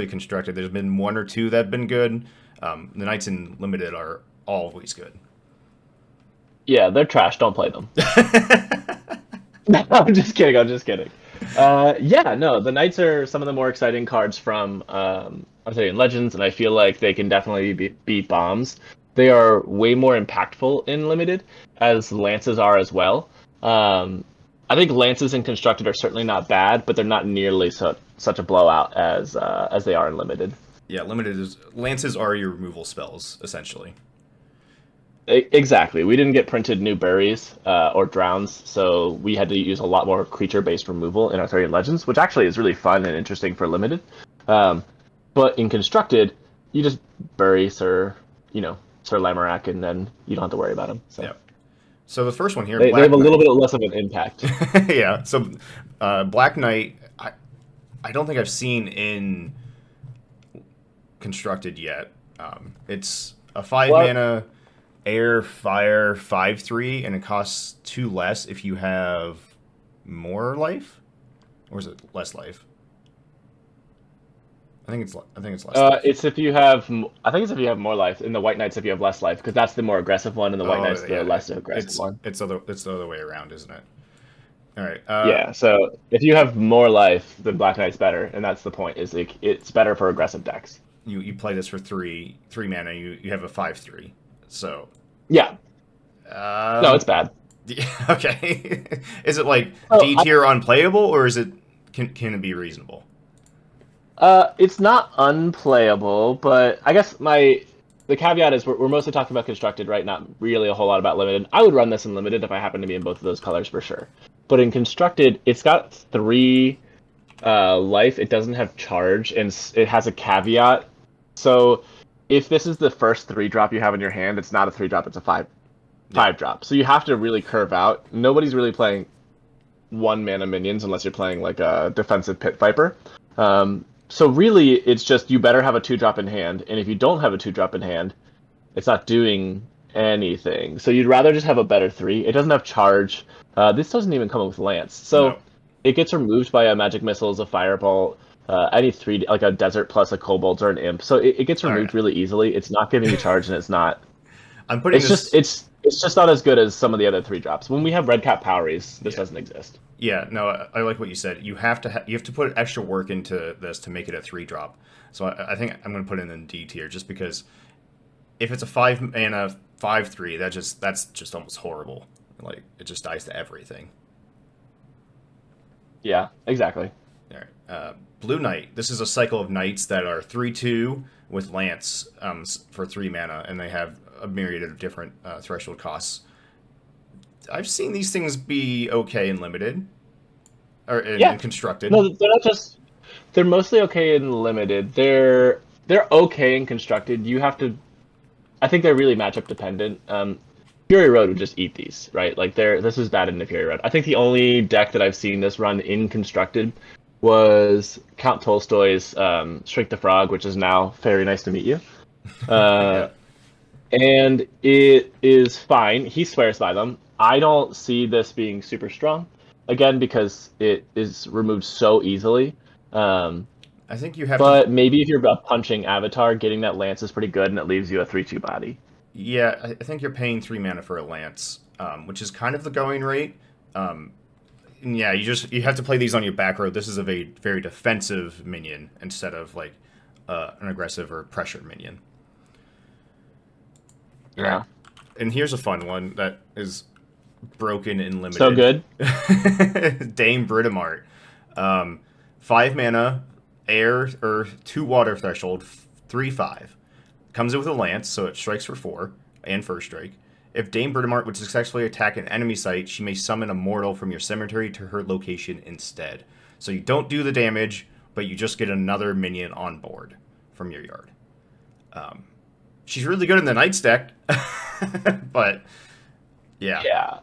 constructed. There's been one or two that have been good. The Knights in Limited are always good. Yeah, they're trash. Don't play them. No, I'm just kidding. I'm just kidding. Yeah, no, the Knights are some of the more exciting cards from Arthurian Legends, and I feel like they can definitely beat bombs. They are way more impactful in Limited, as lances are as well. I think lances in Constructed are certainly not bad, but they're not nearly such a blowout as they are in Limited. Yeah, Limited is lances are your removal spells essentially. Exactly. We didn't get printed new berries or drowns, so we had to use a lot more creature-based removal in Arthurian Legends, which actually is really fun and interesting for Limited. Um, but in Constructed, you just bury Sir Lamarak, and then you don't have to worry about him. So Yeah. So the first one here, they have Black a little Knight. bit less of an impact. Yeah. So Black Knight, I don't think I've seen in constructed yet. It's a 5 Well, mana air fire 5/3, and it costs 2 less if you have more life, or is it less life? I think it's less life. it's if you have. I think it's if you have more life. In the White Knights, if you have less life, because that's the more aggressive one, and the White Oh Knights the yeah, less aggressive it's one. it's the other way around, isn't it? All right. Yeah, so if you have more life, then Black Knight's better, and that's the point. Is it's better for aggressive decks. You play this for three mana. You have a 5/3. So Yeah, no, um, it's bad. okay. Is it like Oh, D tier unplayable, or is it can it be reasonable? it's not unplayable, but I guess the caveat is we're mostly talking about constructed, right? Not really a whole lot about limited. I would run this in limited if I happen to be in both of those colors for sure. But in constructed, it's got 3 life. It doesn't have charge, and it has a caveat. So if this is the first 3-drop you have in your hand, it's not a 3-drop. It's a Yeah. 5-drop. So you have to really curve out. Nobody's really playing 1 mana minions unless you're playing like a defensive pit viper. So really, it's just you better have a 2-drop in hand, and if you don't have a 2-drop in hand, it's not doing anything. So you'd rather just have a better 3. It doesn't have charge. This doesn't even come with lance, so No. it gets removed by a magic missiles, a firebolt, any 3 like a desert plus a kobold or an imp. So it gets All right. removed really easily. It's not giving you charge, and it's not. I'm putting It's just this. it's just not as good as some of the other 3-drops. When we have red cap poweries, this Yeah. doesn't exist. Yeah. No. I like what you said. You have to you have to put extra work into this to make it a 3-drop. So I think I'm going to put it in D tier just because if it's a 5 mana 5/3, that's just almost horrible. Like it just dies to everything. Yeah, exactly. All right. Blue Knight. This is a cycle of knights that are 3/2 with lance for 3 mana, and they have a myriad of different threshold costs. I've seen these things be okay in limited or Yeah. in constructed. No, they're not just. They're mostly okay in limited. They're okay in constructed. You have to. I think they're really matchup dependent. Fury Road would just eat these, right? Like this is bad in the Fury Road. I think the only deck that I've seen this run in constructed was Count Tolstoy's Shrink the Frog, which is now very nice to meet you. Yeah. Uh, and it is fine. He swears by them. I don't see this being super strong, again because it is removed so easily. Um, I think you have to. but maybe if you're a punching avatar, getting that lance is pretty good, and it leaves you a 3/2 body. Yeah, I think you're paying 3 mana for a lance, which is kind of the going rate. And yeah, you have to play these on your back row. This is a very defensive minion instead of like an aggressive or pressured minion. All right, Yeah, and here's a fun one that is broken and so limited. good. Dame Britomart. 5 mana, air, earth, 2 water threshold, 3/5. Comes in with a lance, so it strikes for 4 and first strike. If Dame Britomart would successfully attack an enemy site, she may summon a mortal from your cemetery to her location instead. So you don't do the damage, but you just get another minion on board from your yard. She's really good in the Knights deck, but yeah. Yeah,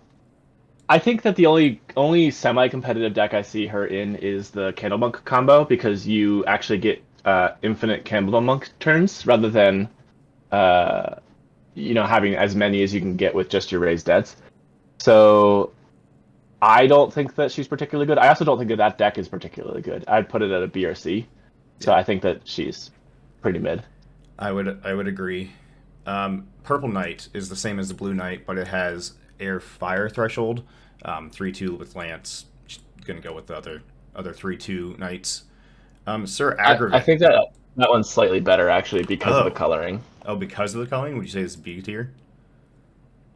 I think that the only semi-competitive deck I see her in is the Candlemonk combo because you actually get infinite Candlemonk turns rather than having as many as you can get with just your raised deads. So I don't think that she's particularly good. I also don't think that deck is particularly good. I'd put it at a B or C. So I think that she's pretty mid. I would agree. Purple Knight is the same as the Blue Knight, but it has air fire threshold, 3/2 with lance. Just gonna go with the other 3/2 knights. Sir Agravaine. I think that one's slightly better actually because of the coloring. Oh, because of the coloring? Would you say it's B tier?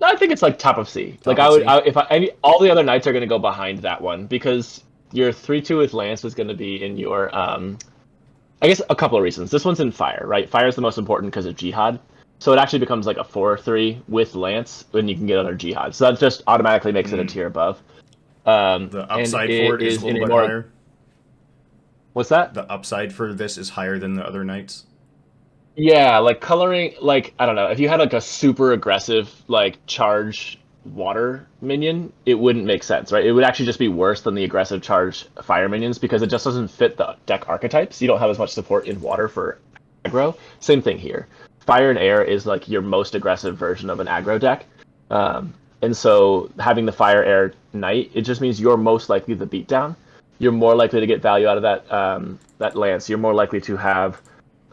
No, I think it's like top of C. Top like of I would, C? if all the other knights are going to go behind that one because your 3/2 with lance was going to be in your I guess a couple of reasons. This one's in fire, right? Fire is the most important because of jihad. So it actually becomes like a 4/3 with lance when you can get other jihad. So that just automatically makes it a tier above. The upside for it is a little bit higher. What's that? The upside for this is higher than the other knights. Yeah, like coloring, like I don't know, if you had like a super aggressive like charge water minion, it wouldn't make sense, right? It would actually just be worse than the aggressive charge fire minions because it just doesn't fit the deck archetypes. You don't have as much support in water for aggro. Same thing here. Fire and air is like your most aggressive version of an aggro deck. And so having the fire air knight, it just means you're most likely the beatdown. You're more likely to get value out of that lance. You're more likely to have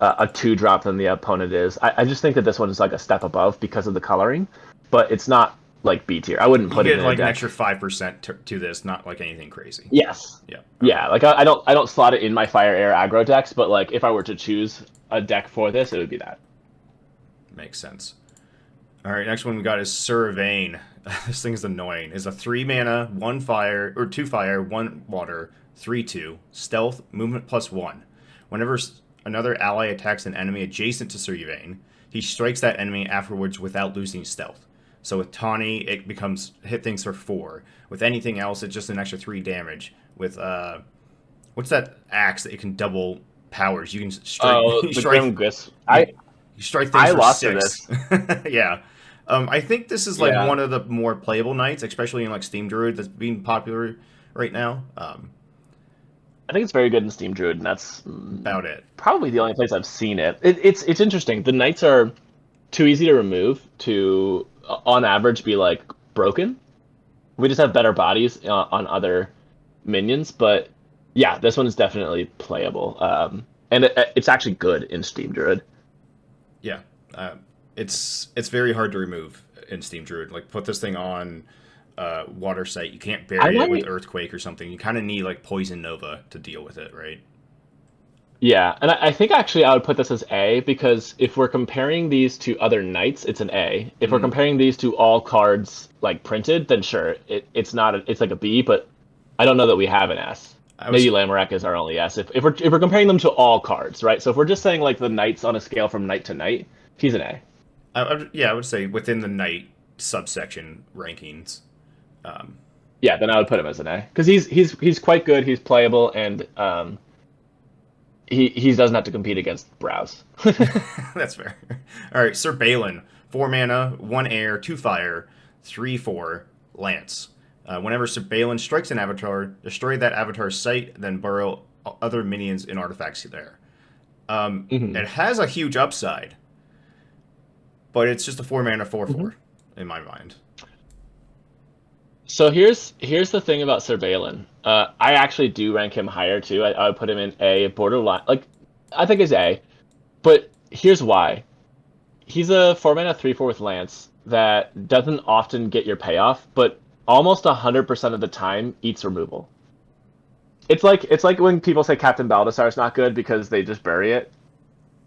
a 2-drop than the opponent is. I just think that this one is like a step above because of the coloring, but it's not like B tier. I wouldn't put it in like a an deck. extra 5% to this, not like anything crazy. Yes. Yeah. Yeah, like I don't slot it in my fire air aggro decks, but like if I were to choose a deck for this, it would be that. Makes sense. All right, next one we got is Sir Vane. This thing is annoying. Is a 3 mana, 1 fire, or 2 fire, 1 water, 3/2, stealth, movement +1. Whenever another ally attacks an enemy adjacent to Sir Vane, he strikes that enemy afterwards without losing stealth. So with Tawny, it becomes hit things for 4. With anything else, it's just an extra 3 damage. With what's that axe that it can double powers? You can strike. Oh, the Grim Gus. You strike things for lost 6. to this. Yeah. I think this is like Yeah. one of the more playable knights, especially in like Steam Druid that's being popular right now. I think it's very good in Steam Druid, and that's About it. probably the only place I've seen it. It's interesting. The knights are too easy to remove to, on average, be like broken. We just have better bodies on other minions, but yeah, this one is definitely playable. And it's actually good in Steam Druid. Yeah. It's very hard to remove in Steam Druid. Like put this thing on water site. You can't bury it with Earthquake or something. You kind of need like Poison Nova to deal with it, right? Yeah, and I think actually I would put this as A because if we're comparing these to other knights, it's an A. If we're comparing these to all cards like printed, then sure, it's not. It's like a B, but I don't know that we have an S. Maybe Lamarak is our only S. If we're comparing them to all cards, right? So if we're just saying like the knights on a scale from knight to knight, he's an A. I would say within the knight subsection rankings. Yeah, then I would put him as an A because he's quite good. He's playable and he doesn't have to compete against Browse. That's fair. All right, Sir Balin, 4 mana, 1 air, 2 fire, 3/4 lance. Whenever Sir Balin strikes an avatar, destroy that avatar's site, then burrow other minions and artifacts there. It has a huge upside, but it's just a 4 mana 4/4 in my mind. So here's the thing about Sir Balin. I actually do rank him higher too. I would put him in A, borderline. Like, I think he's A, but here's why. He's a 4 mana 3/4 with lance that doesn't often get your payoff, but almost 100% of the time eats removal. It's like when people say Captain Baldassar is not good because they just bury it.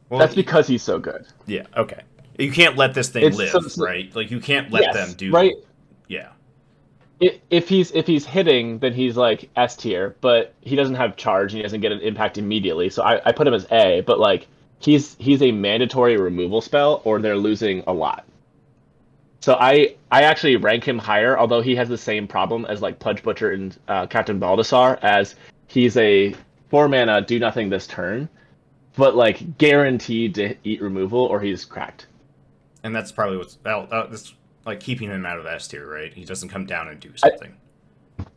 Well, that's because he's so good. Yeah. Okay. You can't let this thing live, right? Like you can't let them do. Right. Yeah. If he's hitting, then he's like S tier, but he doesn't have charge and he doesn't get an impact immediately. So I put him as A, but like he's a mandatory removal spell, or they're losing a lot. So I actually rank him higher, although he has the same problem as like Pudge Butcher and Captain Baldassar, as he's a 4 mana do nothing this turn, but like guaranteed to eat removal or he's cracked. And that's probably what's that's like keeping him out of S tier, right? He doesn't come down and do something.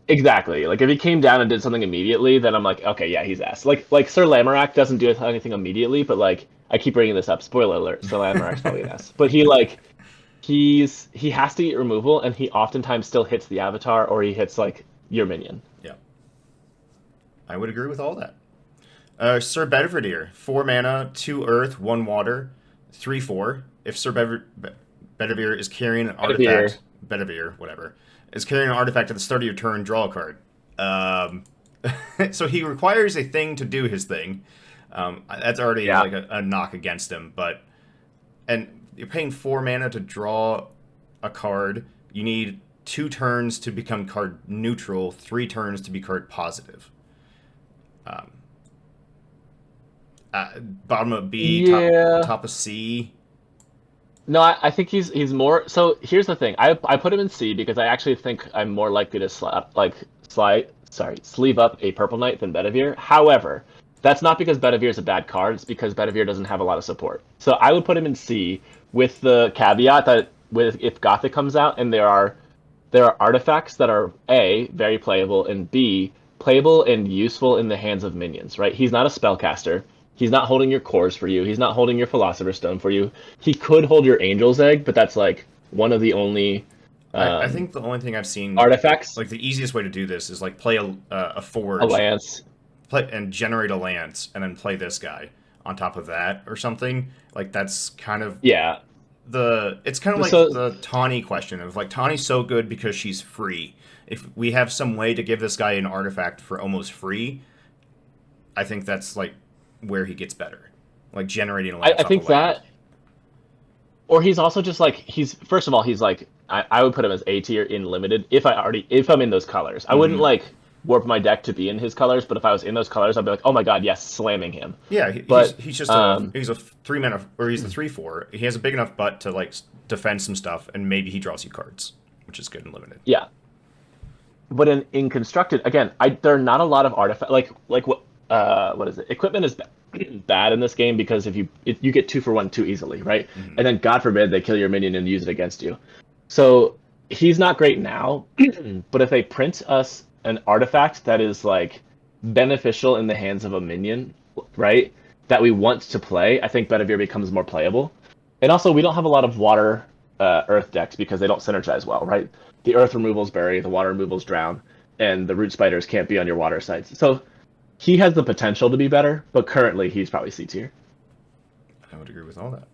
Exactly. Like if he came down and did something immediately, then I'm like, okay, yeah, he's S. Like Sir Lamarak doesn't do anything immediately, but like I keep bringing this up. Spoiler alert: Sir Lamarak's probably an S. But he has to eat removal, and he oftentimes still hits the avatar or he hits like your minion. Yeah, I would agree with all that. Sir Bedivere, 4 mana, 2 earth, 1 water, 3/4. If Sir Bedivere is carrying an artifact, Bedivere, whatever, is carrying an artifact at the start of your turn, draw a card. So he requires a thing to do his thing. That's already like a knock against him. And you're paying 4 mana to draw a card. You need 2 turns to become card neutral, 3 turns to be card positive. Bottom of B, top of C. No, I think he's more. So here's the thing. I put him in C because I actually think I'm more likely to sleeve up a Purple Knight than Bedivere. However, that's not because Bedivere is a bad card. It's because Bedivere doesn't have a lot of support. So I would put him in C with the caveat that if Gothic comes out and there are artifacts that are A, very playable, and B, playable and useful in the hands of minions, right? He's not a spellcaster. He's not holding your cores for you. He's not holding your Philosopher's Stone for you. He could hold your Angel's Egg, but that's like one of the only I think the only thing I've seen artifacts. Like the easiest way to do this is like play a forge, a lance, and generate a lance, and then play this guy on top of that or something. Like that's kind of it's kind of like the Tawny question of like Tawny's so good because she's free. If we have some way to give this guy an artifact for almost free, I think that's like where he gets better, like generating a lance. I think that, or he's also just like first of all he's like I would put him as A tier in limited if I'm in those colors. I wouldn't like warp my deck to be in his colors, but if I was in those colors, I'd be like, oh my god, yes, slamming him. Yeah, he's just he's a 3 mana, or he's a 3/4. He has a big enough butt to like defend some stuff, and maybe he draws you cards, which is good and limited. Yeah, but in constructed, again, there are not a lot of artifacts. Like what is it? Equipment is bad in this game because if you get 2-for-1 too easily, right? Mm-hmm. And then God forbid they kill your minion and use it against you. So he's not great now, but if they print us an artifact that is like beneficial in the hands of a minion, right? That we want to play, I think Bedivere becomes more playable. And also we don't have a lot of water earth decks because they don't synergize well, right? The earth removals bury, the water removals drown, and the root spiders can't be on your water sites. So he has the potential to be better, but currently he's probably C tier. I would agree with all that.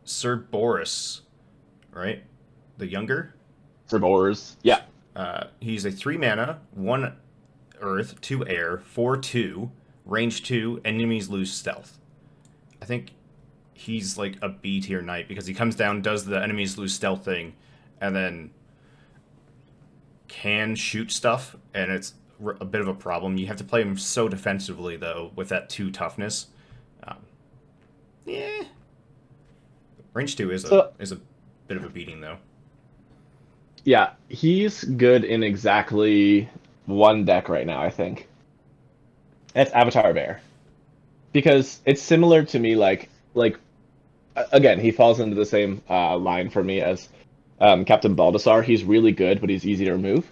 Sir Boris, right? The younger? Sir Boris, yeah. He's a 3 mana, 1 earth, 2 air, 4/2, range 2, enemies lose stealth. I think he's like a B tier knight because he comes down, does the enemies lose stealth thing, and then can shoot stuff, and it's a bit of a problem. You have to play him so defensively though with that 2 toughness. Range 2 is a bit of a beating though. Yeah, he's good in exactly one deck right now, I think. It's Avatar of Air. Because it's similar to me, like again, he falls into the same line for me as Captain Baldassar. He's really good, but he's easy to remove.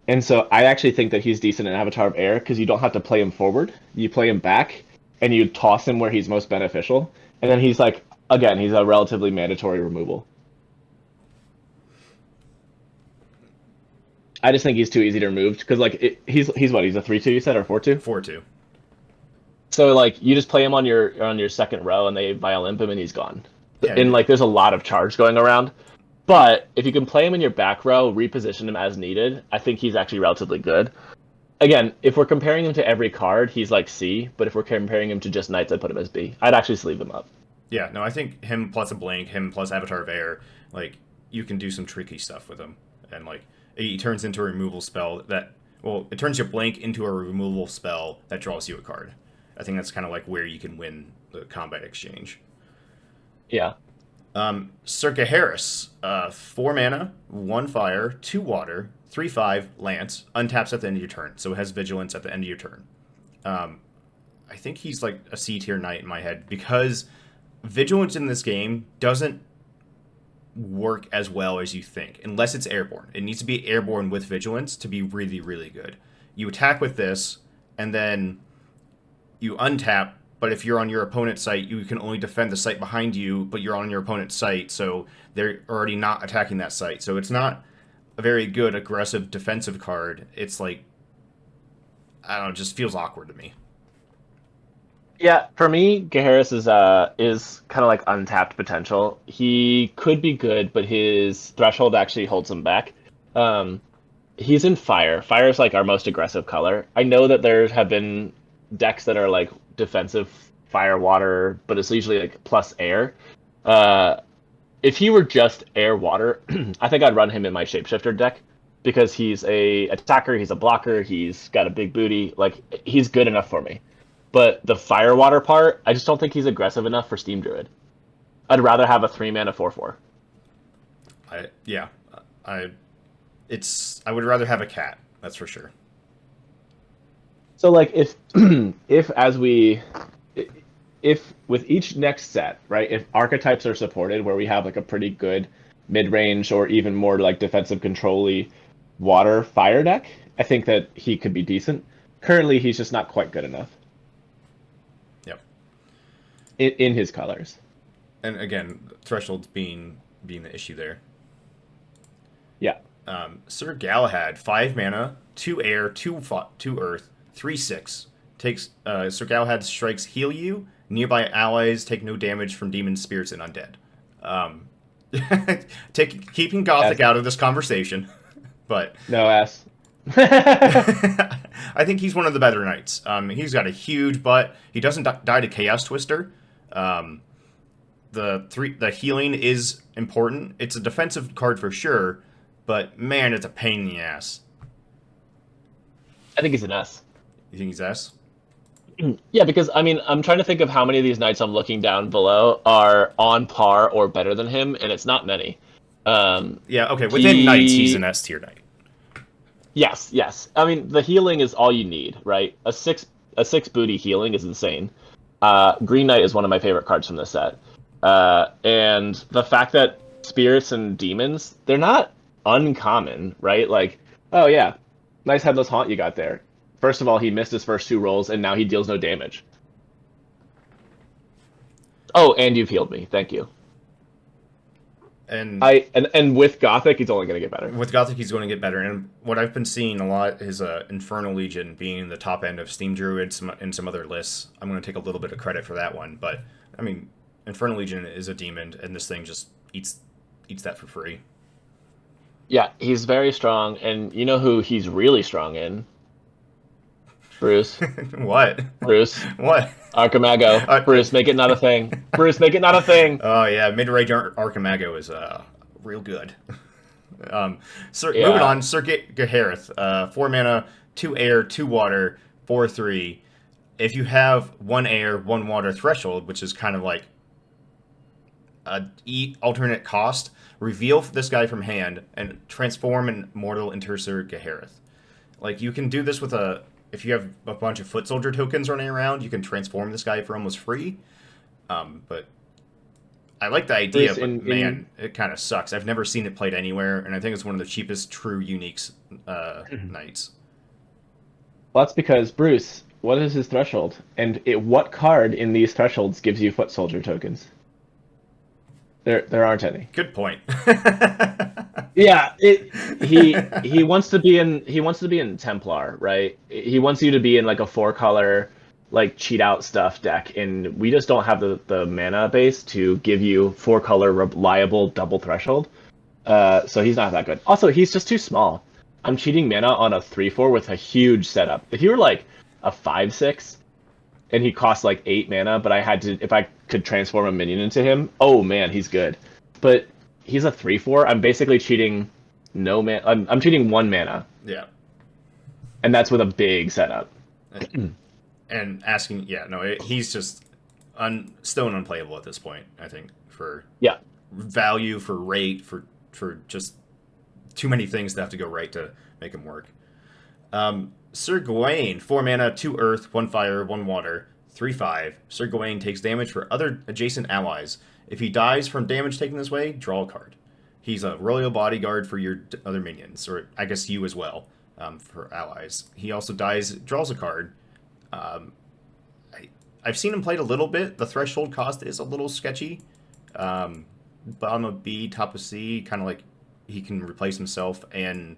And so I actually think that he's decent in Avatar of Air because you don't have to play him forward. You play him back, and you toss him where he's most beneficial. And then he's like, again, he's a relatively mandatory removal. I just think he's too easy to remove because like he's what, he's a 3/2 you said, or 4/2? 4/2. So like you just play him on your second row and they Violimp him and he's gone. Yeah, and like there's a lot of charge going around. But if you can play him in your back row, reposition him as needed, I think he's actually relatively good. Again, if we're comparing him to every card, he's like C, but if we're comparing him to just knights, I'd put him as B. I'd actually sleeve him up. Yeah, no, I think him plus a blank, him plus Avatar of Air, like you can do some tricky stuff with him. And like he turns into a removal spell it turns your blank into a removal spell that draws you a card. I think that's kind of like where you can win the combat exchange. Yeah. Sir Garris, 4 mana, 1 fire, 2 water, 3/5, lance, untaps at the end of your turn. So it has vigilance at the end of your turn. I think he's like a C tier knight in my head because vigilance in this game doesn't work as well as you think, unless it's airborne. It needs to be airborne with vigilance to be really, really good. You attack with this, and then you untap, but if you're on your opponent's site, you can only defend the site behind you, but you're on your opponent's site, so they're already not attacking that site. So it's not a very good aggressive defensive card. It's like I don't know, just feels awkward to me. Yeah, for me, Garris is kind of like untapped potential. He could be good, but his threshold actually holds him back. Um, he's in fire. Fire is like our most aggressive color. I know that there have been decks that are like defensive fire water, but it's usually like plus air. Uh, if he were just air water, I think I'd run him in my shapeshifter deck because he's a attacker, he's a blocker, he's got a big booty. Like he's good enough for me. But the fire water part, I just don't think he's aggressive enough for Steam Druid. I'd rather have a 3-mana 4/4. I I would rather have a cat, that's for sure. So like if if with each next set, right, if archetypes are supported where we have like a pretty good mid-range or even more like defensive control-y water fire deck, I think that he could be decent. Currently he's just not quite good enough. Yep. In his colors. And again, thresholds being the issue there. Yeah. Sir Galahad, 5 mana, 2 air, 2 earth, 3/6. Takes Sir Galahad strikes heal you. Nearby allies take no damage from demons, spirits, and undead. Keeping Gothic out of this conversation, but no ass. I think he's one of the better knights. He's got a huge butt. He doesn't die to Chaos Twister. The healing is important. It's a defensive card for sure, but man, it's a pain in the ass. I think he's an S. You think he's S? Yeah, because I mean, I'm trying to think of how many of these knights I'm looking down below are on par or better than him, and it's not many. Yeah, okay. Within knights, he's an S tier knight. Yes. I mean, the healing is all you need, right? A six booty healing is insane. Green Knight is one of my favorite cards from this set, and the fact that spirits and demons, they're not uncommon, right? Like, oh yeah, nice headless haunt you got there. First of all, he missed his first 2 rolls, and now he deals no damage. Oh, and you've healed me. Thank you. And with Gothic, he's only going to get better. With Gothic, he's going to get better. And what I've been seeing a lot is Infernal Legion being the top end of Steam Druid and some other lists. I'm going to take a little bit of credit for that one. But, I mean, Infernal Legion is a demon, and this thing just eats that for free. Yeah, he's very strong. And you know who he's really strong in? Bruce. What? Bruce. What? Archimago. Bruce, make it not a thing. Bruce, make it not a thing. Oh, yeah. Mid-range Archimago is real good. Moving on, Sir Gareth. 4 mana, 2 air, 2 water, 4/3. If you have 1 air, 1 water threshold, which is kind of like a alternate cost, reveal this guy from hand and transform an mortal into Sir Gareth. Like, you can do this with if you have a bunch of foot soldier tokens running around, you can transform this guy for almost free. But I like the idea, but man, it kind of sucks. I've never seen it played anywhere, and I think it's one of the cheapest true uniques knights. Well, that's because, Bruce, what is his threshold? And what card in these thresholds gives you foot soldier tokens? There aren't any. Good point. Yeah, he wants to be in Templar, right? He wants you to be in like a 4-color like cheat out stuff deck, and we just don't have the mana base to give you 4-color reliable double threshold. So he's not that good. Also, he's just too small. I'm cheating mana on a 3/4 with a huge setup. If you were like a 5/6 and he costs like 8 mana, but if I could transform a minion into him, oh man, he's good. But he's a 3/4. I'm basically cheating no mana. I'm cheating 1 mana. Yeah. And that's with a big setup. And asking, he's just still unplayable at this point, I think, for value, for rate, for just too many things that have to go right to make him work. Sir Gawain, 4 mana, 2 earth, 1 fire, 1 water, 3/5. Sir Gawain takes damage for other adjacent allies. If he dies from damage taken this way, draw a card. He's a royal bodyguard for your other minions, or I guess you as well, for allies. He also draws a card. I've seen him played a little bit. The threshold cost is a little sketchy. Bottom of B, top of C, kind of like he can replace himself, and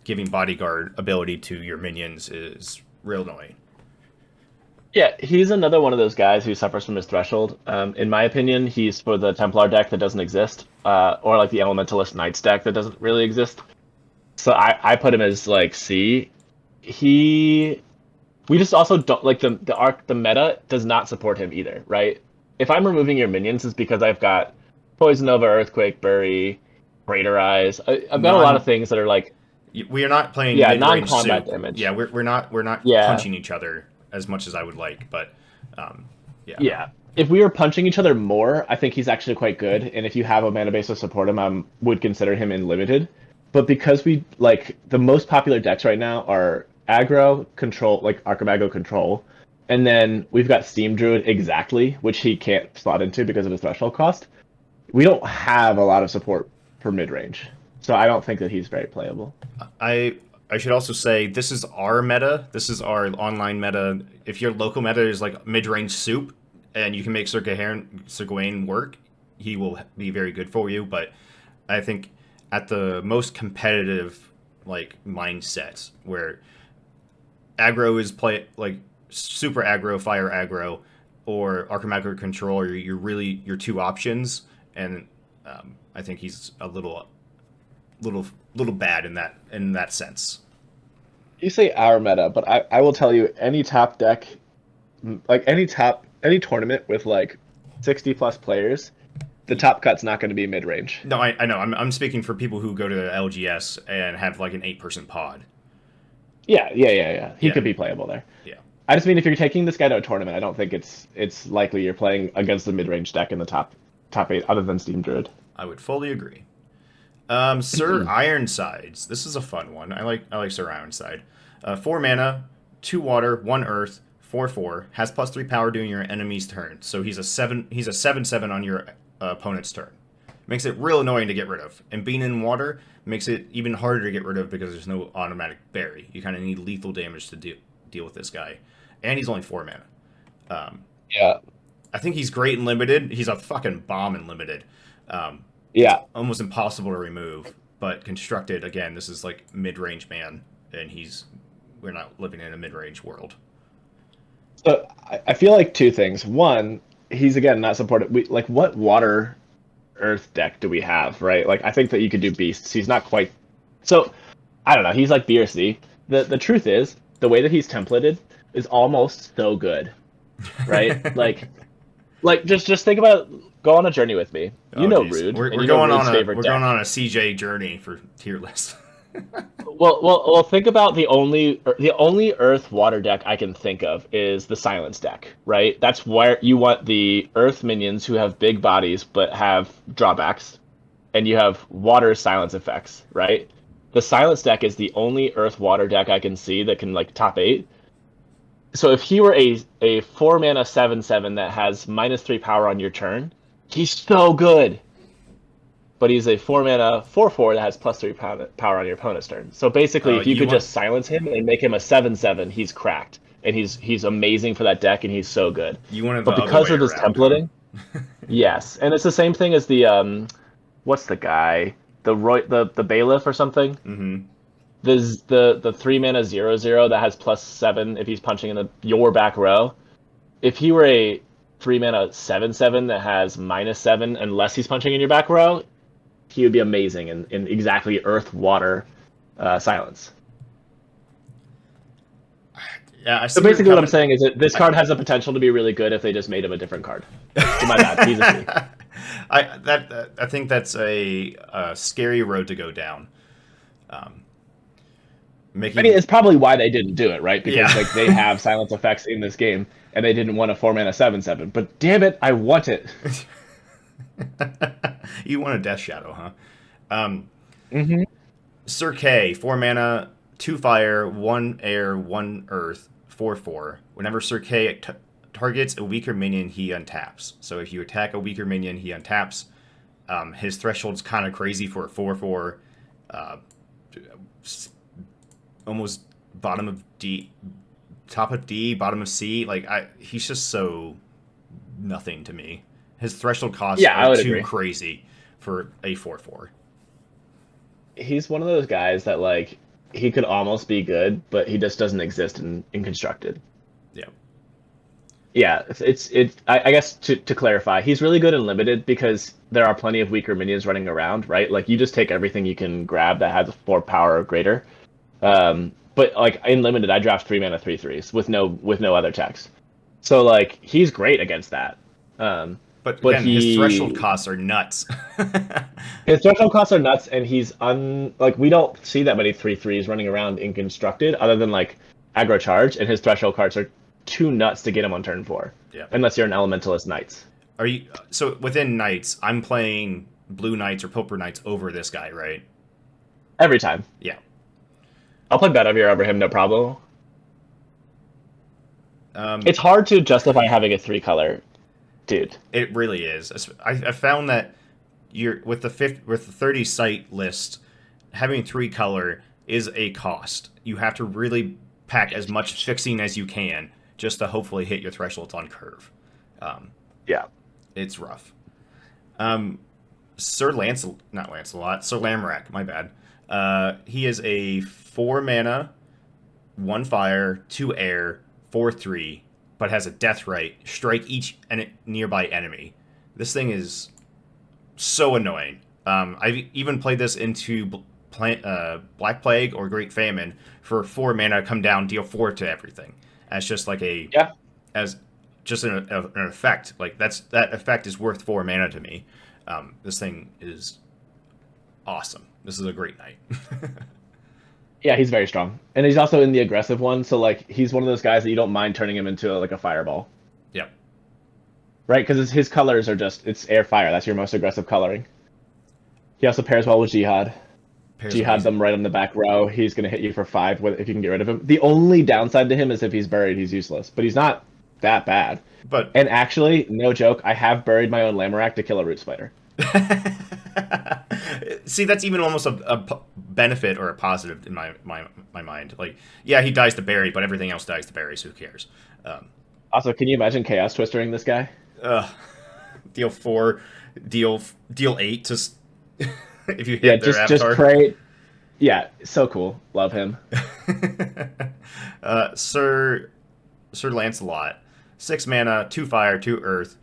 giving bodyguard ability to your minions is real annoying. Yeah, he's another one of those guys who suffers from his threshold. In my opinion, he's for the Templar deck that doesn't exist, or like the Elementalist Knights deck that doesn't really exist. So I put him as like C. We just also don't like the meta does not support him either, right? If I'm removing your minions, it's because I've got Poison Nova, Earthquake, Bury, Greater Eyes. I've got a lot of things that are like, we are not playing yeah, mid-range non-combat soup. damage. Yeah, we're not Yeah. punching each other as much as I would like, but yeah. Yeah. If we were punching each other more, I think he's actually quite good. And if you have a mana base to support him, I would consider him in limited. But because we like the most popular decks right now are aggro, control, like Archimago control, and then we've got Steam Druid exactly, which he can't slot into because of his threshold cost. We don't have a lot of support for mid range, so I don't think that he's very playable. I should also say this is our meta. This is our online meta. If your local meta is like mid-range soup, and you can make Sir Gawain work, he will be very good for you. But I think at the most competitive like mindsets where aggro is like super aggro, fire aggro, or Archimago control are your two options, and I think he's a little bad in that sense. You say our meta, but I will tell you any top deck, like any tournament with like 60 plus players, the top cut's not going to be mid range. No, I know. I'm speaking for people who go to the LGS and have like an 8-person pod. Yeah. He could be playable there. Yeah. I just mean if you're taking this guy to a tournament, I don't think it's likely you're playing against the mid range deck in the top 8, other than Steam Druid. I would fully agree. Sir Ironsides. This is a fun one. I like Sir Ironside. 4 mana, 2 water, 1 earth, 4/4. Has +3 power during your enemy's turn. So he's a 7/7 on your opponent's turn. Makes it real annoying to get rid of. And being in water makes it even harder to get rid of because there's no automatic bury. You kind of need lethal damage to deal with this guy. And he's only 4 mana. Yeah. I think he's great in limited. He's a fucking bomb in limited. Yeah. Almost impossible to remove. But constructed, again, this is like mid-range man. And we're not living in a mid-range world. So I feel like two things. One, he's again not supported. What water earth deck do we have, right? Like I think that you could do beasts. He's not quite. So I don't know. He's like B or C. The truth is the way that he's templated is almost so good, right? like just think about go on a journey with me. Rude. We're going on a CJ journey for tier list. Well, think about the only Earth water deck I can think of is the Silence deck, right? That's where you want the Earth minions who have big bodies but have drawbacks, and you have water silence effects, right? The Silence deck is the only Earth water deck I can see that can like top 8. So if he were a 4 mana 7/7 that has -3 power on your turn, he's so good. But he's a 4 mana 4/4 that has +3 power on your opponent's turn. So basically, if you could just silence him and make him a 7/7, he's cracked, and he's amazing for that deck, and he's so good. But because of his templating, yes, and it's the same thing as the what's the guy, the bailiff or something. Mm-hmm. There's the 3 mana 0/0 that has +7 if he's punching in your back row. If he were a 3 mana 7/7 that has -7 unless he's punching in your back row, he would be amazing in exactly Earth, Water, Silence. Yeah, so basically what I'm saying is that this card has the potential to be really good if they just made him a different card. So my bad, he's a C. I think that's a scary road to go down. I mean, it's probably why they didn't do it, right? Because like they have silence effects in this game, and they didn't want a 4 mana 7/7. But damn it, I want it. You want a Death Shadow, huh? Mm-hmm. Sir Kay, 4 mana, 2 fire, 1 air, 1 earth, 4/4. Whenever Sir Kay targets a weaker minion, he untaps. So if you attack a weaker minion, he untaps. His threshold's kind of crazy for a 4/4. Almost bottom of D, top of D, bottom of C. Like he's just so nothing to me. His threshold costs are too crazy for a 4/4. He's one of those guys that like he could almost be good, but he just doesn't exist in constructed. Yeah. Yeah, I guess to clarify, he's really good in limited because there are plenty of weaker minions running around, right? Like you just take everything you can grab that has 4 power or greater. But like in limited, I draft 3 mana 3/3s with no other text. So like he's great against that. But But again, his threshold costs are nuts. his threshold costs are nuts, and he's like we don't see that many 3/3s running around in constructed, other than like aggro charge, and his threshold cards are too nuts to get him on turn 4. Yeah. Unless you're an elementalist knights. Are you so within knights? I'm playing blue knights or pilfer knights over this guy, right? Every time. Yeah. I'll play Bedivere over him, no problem. It's hard to justify having a 3-color dude. It really is. I found that you're with the 30 site list, having 3-color is a cost. You have to really pack as much fixing as you can just to hopefully hit your thresholds on curve. Yeah. It's rough. Sir Lamarak, my bad. He is a 4 mana, 1 fire, 2 air, 4/3, but has a death right. Strike each nearby enemy. This thing is so annoying. I've even played this into Black Plague or Great Famine for 4 mana, come down, deal 4 to everything. As just like an effect. Like that effect is worth 4 mana to me. This thing is awesome. This is a great night. Yeah, he's very strong, and he's also in the aggressive one. So like, he's one of those guys that you don't mind turning him into like a fireball. Yep. Right, because his colors are it's air fire. That's your most aggressive coloring. He also pairs well with Jihad. Jihad them right on the back row. He's going to hit you for 5 if you can get rid of him. The only downside to him is if he's buried, he's useless. But he's not that bad. And actually, no joke, I have buried my own Lamarak to kill a root spider. See, that's even almost a benefit or a positive in my mind. Like, yeah, he dies to bury, but everything else dies to bury, so who cares? Also, can you imagine Chaos Twistering this guy? Deal 4, deal 8 to if you hit their avatar. Just pray. Yeah, so cool. Love him. Sir Lancelot, 6 mana, 2 fire, 2 earth,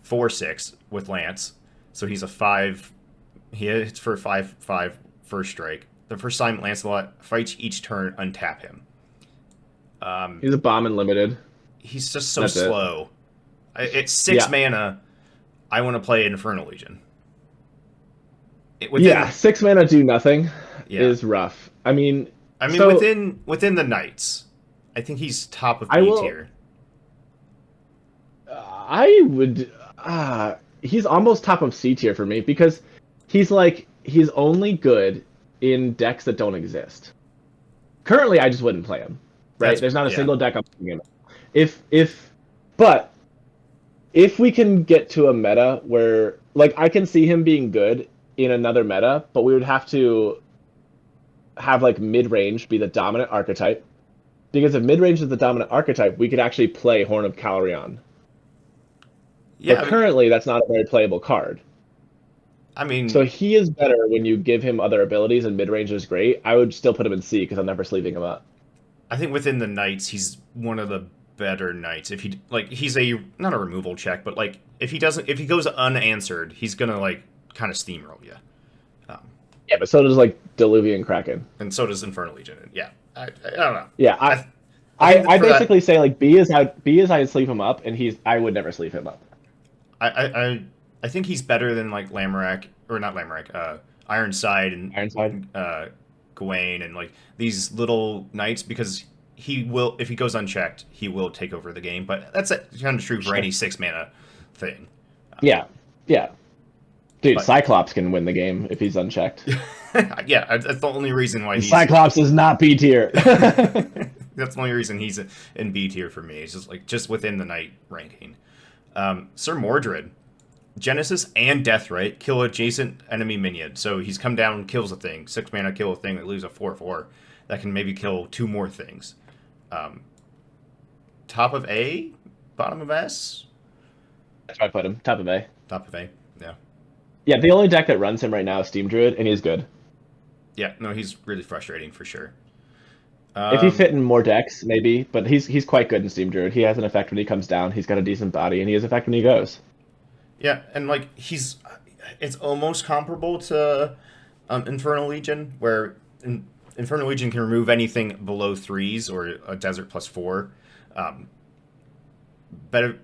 4/6 with Lance. So he's a 5. He hits for 5/5 first strike. The first time Lancelot fights each turn, untap him. He's a bomb in limited. He's just so slow. It's 6 mana. I want to play Infernal Legion. 6 mana do nothing is rough. I mean, within the knights, I think he's top of B tier. I would. He's almost top of C tier for me because he's only good in decks that don't exist. Currently, I just wouldn't play him. Right? There's not a single deck I'm playing him. But if we can get to a meta where, like, I can see him being good in another meta, but we would have to have like mid-range be the dominant archetype. Because if mid-range is the dominant archetype, we could actually play Horn of Calorion. Yeah, but currently that's not a very playable card. I mean, so he is better when you give him other abilities, and mid-range is great. I would still put him in C because I'm never sleeving him up. I think within the knights, he's one of the better knights. If he he's not a removal check, but like if he goes unanswered, he's gonna like kind of steamroll you. Yeah, but so does like Diluvian Kraken, and so does Infernal Legion. Yeah, I don't know. Yeah, I basically say like B is I sleeve him up, and I would never sleeve him up. I think he's better than like Lamarak or not Lamarak, Ironside and Gawain and like these little knights because he will, if he goes unchecked, he will take over the game. But that's kind of true for any 6 mana thing. Yeah. Dude, Cyclops can win the game if he's unchecked. Yeah, that's the only reason why Cyclops is not B tier. That's the only reason he's in B tier for me. It's just within the knight ranking. Sir Mordred, Genesis and Death Right, kill adjacent enemy minion. So he's come down, kills a thing. 6 mana, kill a thing that loses a 4/4. That can maybe kill 2 more things. Top of A, bottom of S. That's where I put him. Top of A. Top of A. Yeah. Yeah, the only deck that runs him right now is Steam Druid, and he's good. Yeah, no, he's really frustrating for sure. If he fit in more decks, maybe, but he's quite good in Steam Druid. He has an effect when he comes down. He's got a decent body, and he has effect when he goes. Yeah, and like it's almost comparable to Infernal Legion, where Infernal Legion can remove anything below threes or a desert plus four. Um, better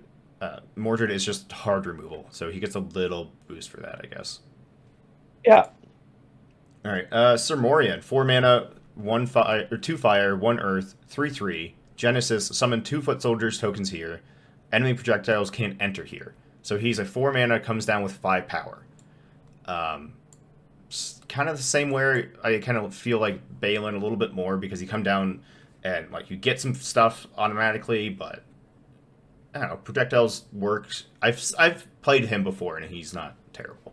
Mordred is just hard removal, so he gets a little boost for that, I guess. Yeah. All right, Sir Morian, 4 mana, 1 fire or 2 fire, 1 earth, 3/3. Genesis, summon 2 foot soldiers tokens here. Enemy projectiles can't enter here. So he's a 4 mana, comes down with 5 power. Um, kind of the same way I kind of feel like Balin a little bit more because you come down and like you get some stuff automatically, but I don't know, projectiles works. I've played him before and he's not terrible.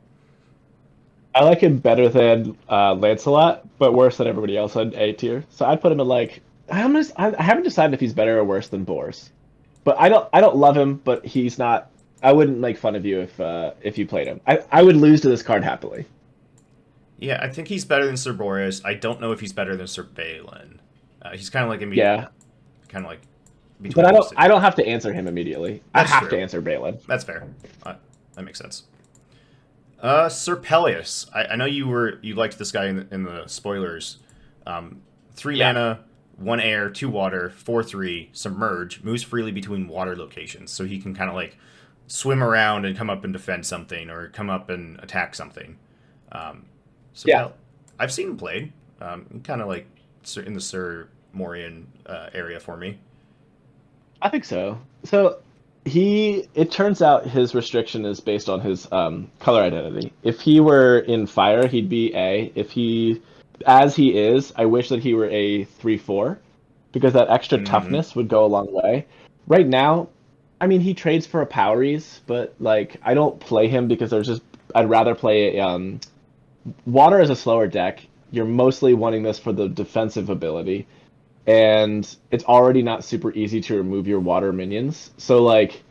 I like him better than Lancelot, but worse than everybody else on A tier. So I'd put him in like I haven't decided if he's better or worse than Boris. But I don't love him, but he's not. I wouldn't make fun of you if you played him. I would lose to this card happily. Yeah, I think he's better than Sir Boris. I don't know if he's better than Sir Balin. He's kind of like Yeah, kind of like between. but I those don't two. I don't have to answer him immediately. That's I have true. to answer Balin. That's fair. That makes sense. Sir Peleus. I know you liked this guy in the spoilers. 3 Yeah. mana, 1 air, 2 water, 4/3. Submerge, moves freely between water locations, so he can kind of like swim around and come up and defend something, or come up and attack something. So Yeah. I've seen him played. Kind of like in the Sir Morian area for me. I think so. So it turns out his restriction is based on his color identity. If he were in fire, he'd be A. As he is, I wish that he were a 3/4 because that extra toughness would go a long way. Right now, I mean, he trades for a Poweries, but like I don't play him because I'd rather play Water as a slower deck. You're mostly wanting this for the defensive ability, and it's already not super easy to remove your water minions. So like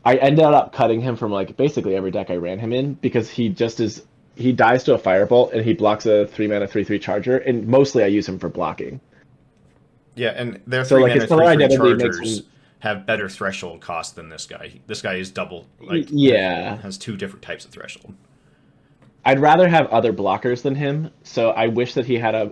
I ended up cutting him from like basically every deck I ran him in because he dies to a firebolt and he blocks a 3 mana 3/3 charger, and mostly I use him for blocking. Yeah, and their So 3 like mana his color 3/3 identity makes chargers him have better threshold cost than this guy. This guy is double, like yeah. has 2 different types of threshold. I'd rather have other blockers than him, so I wish that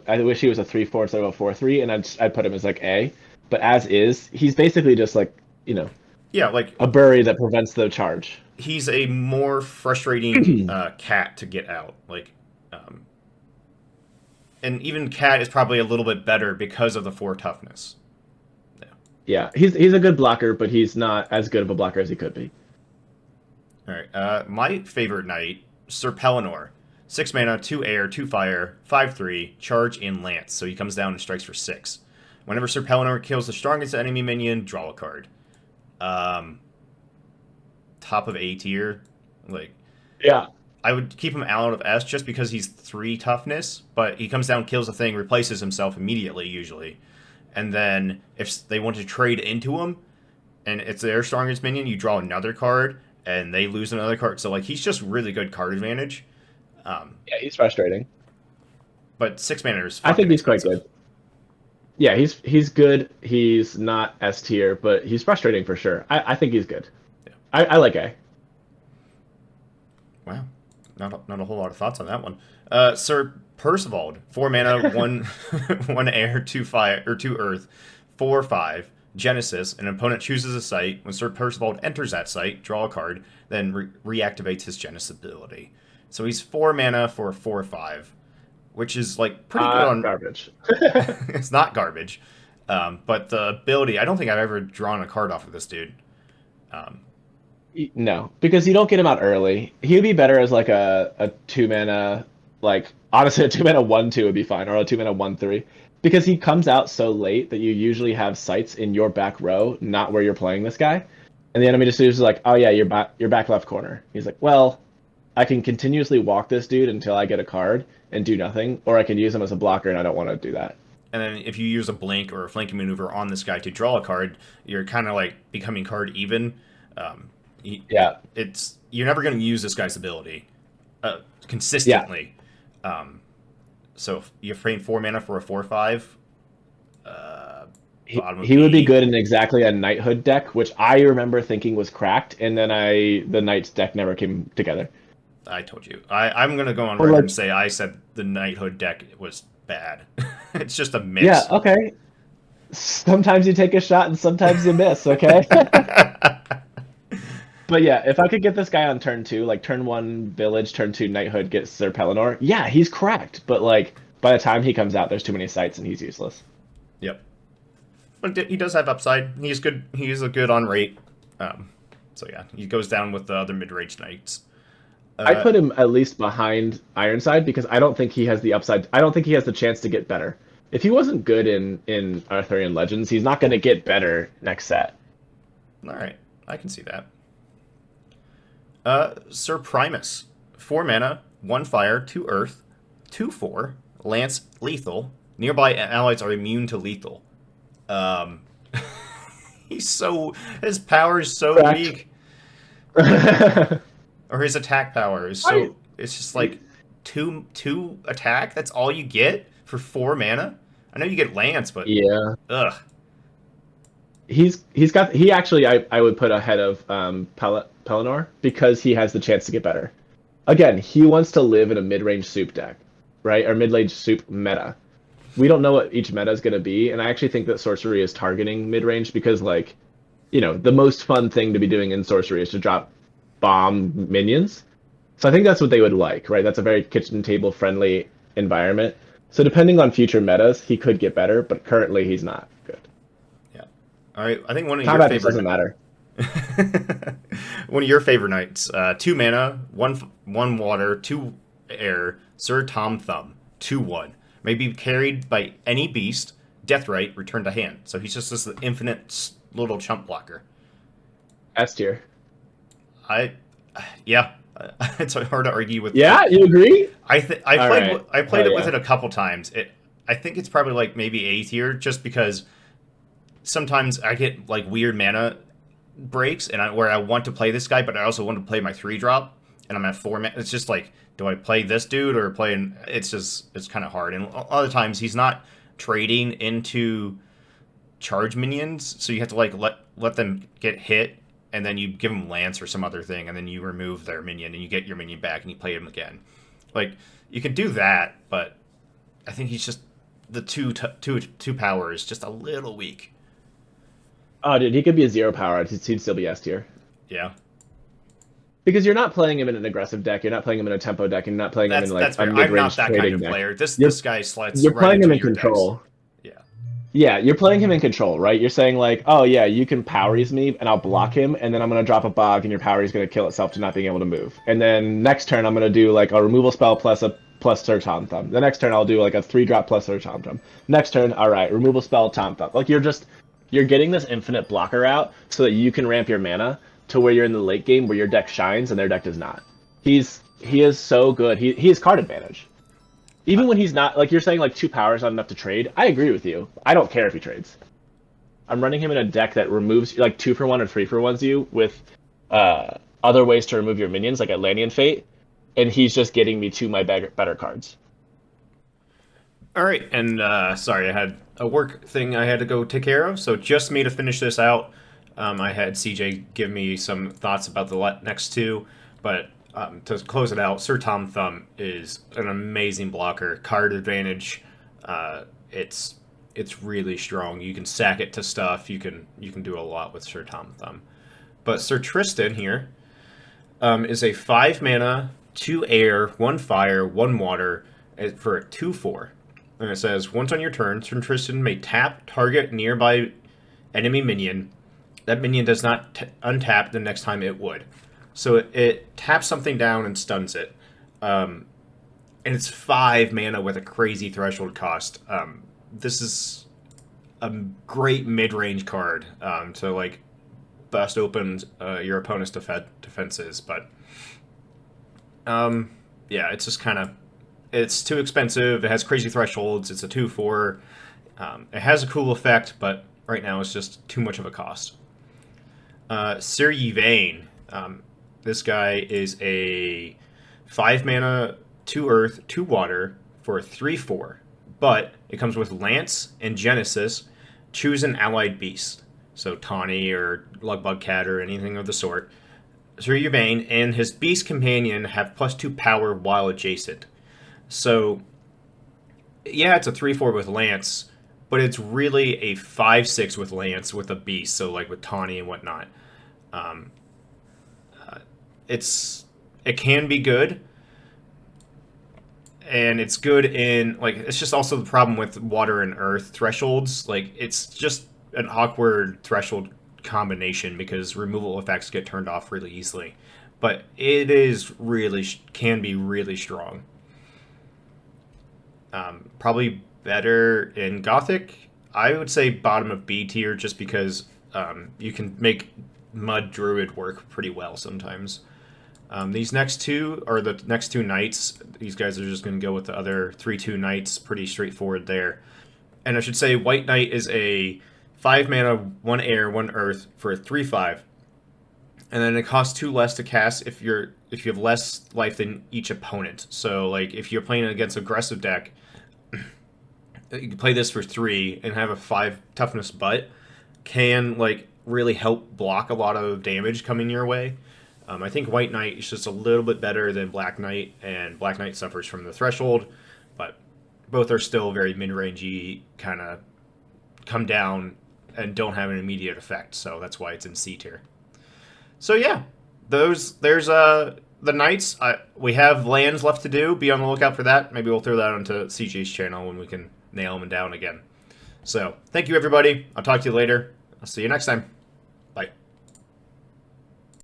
I wish he was a 3/4 instead of a 4/3, and I'd put him as like A. But as is, he's basically just like, Yeah, like a bury that prevents the charge. he's a more frustrating cat to get out. Like, and even cat is probably a little bit better because of the 4 toughness. Yeah, he's a good blocker, but he's not as good of a blocker as he could be. All right, my favorite knight, Sir Pellinor. 6 mana, 2 air, 2 fire, 5/3, charge and lance. So he comes down and strikes for 6. Whenever Sir Pellinor kills the strongest enemy minion, draw a card. Top of A tier. Like, Yeah. I would keep him out of S just because he's 3 toughness, but he comes down, kills a thing, replaces himself immediately, usually. And then if they want to trade into him, and it's their strongest minion, you draw another card, and they lose another card. So, like, he's just really good card advantage. Yeah, he's frustrating. But 6 mana is I think fucking he's quite expensive. good. Yeah, he's good. He's not S tier, but he's frustrating for sure. I think he's good. Yeah. I like A. Wow. Not a whole lot of thoughts on that one. Sir Percival, 4 mana, 1 1 air, 2 fire or 2 earth, 4/5. Genesis. An opponent chooses a site. When Sir Percival enters that site, draw a card, then reactivates his Genesis ability. So he's 4 mana for 4/5, which is like pretty good on. Garbage. It's not garbage, but the ability. I don't think I've ever drawn a card off of this dude. No, because you don't get him out early. He'd be better as like a 2 mana, like honestly a 2 mana 1/2 would be fine, or a 2 mana 1/3. Because he comes out so late that you usually have sights in your back row, not where you're playing this guy. And the enemy just is like, oh yeah, you're back left corner. He's like, well, I can continuously walk this dude until I get a card and do nothing, or I can use him as a blocker and I don't want to do that. And then if you use a blink or a flanking maneuver on this guy to draw a card, you're kind of like becoming card even. Yeah. You're never going to use this guy's ability consistently. So if you're paying 4 mana for a 4/5. He would be good in exactly a knighthood deck, which I remember thinking was cracked, and then the knight's deck never came together. I told you. I'm gonna go on record and say I said the knighthood deck was bad. It's just a mix. Yeah. Okay. Sometimes you take a shot and sometimes you miss. Okay. But yeah, if I could get this guy on turn 2, like turn 1 village, turn 2 knighthood, get Sir Pellinor, yeah, he's cracked. But like by the time he comes out, there's too many sites and he's useless. Yep. But he does have upside. He's good. He's a good on rate. So yeah, he goes down with the other mid-range knights. I put him at least behind Ironside because I don't think he has the upside. I don't think he has the chance to get better. If he wasn't good in Arthurian Legends, he's not going to get better next set. All right, I can see that. Sir Primus, 4 mana, 1 fire, 2 earth, 2/4, lance, lethal. Nearby allies are immune to lethal. His power is so Correct. weak. Or his attack power is so. It's just like two attack. That's all you get for 4 mana. I know you get lance, but yeah, ugh. He actually I would put ahead of Pellinor because he has the chance to get better. Again, he wants to live in a mid-range soup deck, right? Or mid-range soup meta. We don't know what each meta is going to be, and I actually think that Sorcery is targeting mid-range because, like, the most fun thing to be doing in Sorcery is to drop bomb minions. So I think that's what they would like, right? That's a very kitchen table friendly environment. So depending on future metas, he could get better, but currently he's not good. Yeah. All right. I think one of Combat your favorite doesn't matter. One of your favorite knights. 2 mana, 1 water, 2 air. Sir Tom Thumb, 2/1. May be carried by any beast. Deathrite, return to hand. So he's just this infinite little chump blocker. S tier. Yeah, it's hard to argue with. Yeah, you agree? I played it with it a couple times. I think it's probably like maybe A tier, just because sometimes I get like weird mana breaks where I want to play this guy, but I also want to play my 3-drop, and I'm at 4 mana. It's just like, do I play this dude or play? It's kind of hard, and other times he's not trading into charge minions, so you have to like let them get hit. And then you give them lance or some other thing, and then you remove their minion, and you get your minion back, and you play him again. Like, you can do that, but I think he's just the two power is just a little weak. Oh, dude, he could be a 0 power. He'd still be S tier. Yeah. Because you're not playing him in an aggressive deck, you're not playing him in a tempo deck, and you're not playing him in like a mid-range I'm not that kind of deck. player. This guy slides. You're right playing him in your control. Decks. Yeah. Yeah, you're playing him in control, right? You're saying like, oh yeah, you can powers me, and I'll block him, and then I'm gonna drop a bog, and your power is gonna kill itself to not being able to move. And then next turn, I'm gonna do like a removal spell plus Sir Tom Thumb. The next turn, I'll do like a 3-drop plus Sir Tom Thumb. Next turn, all right, removal spell Tom Thumb. Like you're getting this infinite blocker out so that you can ramp your mana to where you're in the late game where your deck shines and their deck does not. He is so good. He has card advantage. Even when he's not, like you're saying, like 2 powers not enough to trade. I agree with you. I don't care if he trades. I'm running him in a deck that removes like 2-for-1 or 3-for-1s you with other ways to remove your minions, like Atlantean Fate, and he's just getting me to my better cards. All right, and sorry, I had a work thing I had to go take care of, so just me to finish this out. I had CJ give me some thoughts about the next 2, but to close it out, Sir Tom Thumb is an amazing blocker. Card advantage, it's really strong. You can sack it to stuff. You can do a lot with Sir Tom Thumb. But Sir Tristan here is a 5 mana, 2 air, 1 fire, 1 water for a 2/4. And it says, once on your turn, Sir Tristan may tap target nearby enemy minion. That minion does not untap the next time it would. So it taps something down and stuns it. And it's 5 mana with a crazy threshold cost. This is a great mid-range card to like bust open your opponent's defenses. But yeah, it's just kind of, it's too expensive. It has crazy thresholds. It's a 2/4. It has a cool effect, but right now it's just too much of a cost. Sir Yvain. This guy is a 5 mana, 2 earth, 2 water for a 3/4, but it comes with Lance and Genesis. Choose an allied beast, so Tawny or Lugbug Cat or anything of the sort. Sir Yvain and his beast companion have +2 power while adjacent. So, yeah, it's a 3/4 with Lance, but it's really a 5/6 with Lance with a beast, so like with Tawny and whatnot. It can be good, and it's good in, like, it's just also the problem with water and earth thresholds. Like, it's just an awkward threshold combination because removal effects get turned off really easily. But it is really, can be really strong. Probably better in Gothic. I would say bottom of B tier just because you can make Mud Druid work pretty well sometimes. These next two are the next two knights. These guys are just going to go with the other 3/2 knights. Pretty straightforward there. And I should say White Knight is a 5 mana, 1 air, 1 earth for a 3/5. And then it costs 2 less to cast if you have less life than each opponent. So like if you're playing against an aggressive deck, you can play this for 3 and have a 5 toughness butt can like really help block a lot of damage coming your way. I think White Knight is just a little bit better than Black Knight, and Black Knight suffers from the threshold, but both are still very mid-rangey, kind of come down and don't have an immediate effect, so that's why it's in C tier. So yeah, there's the Knights. We have lands left to do. Be on the lookout for that. Maybe we'll throw that onto CJ's channel when we can nail them down again. So thank you, everybody. I'll talk to you later. I'll see you next time.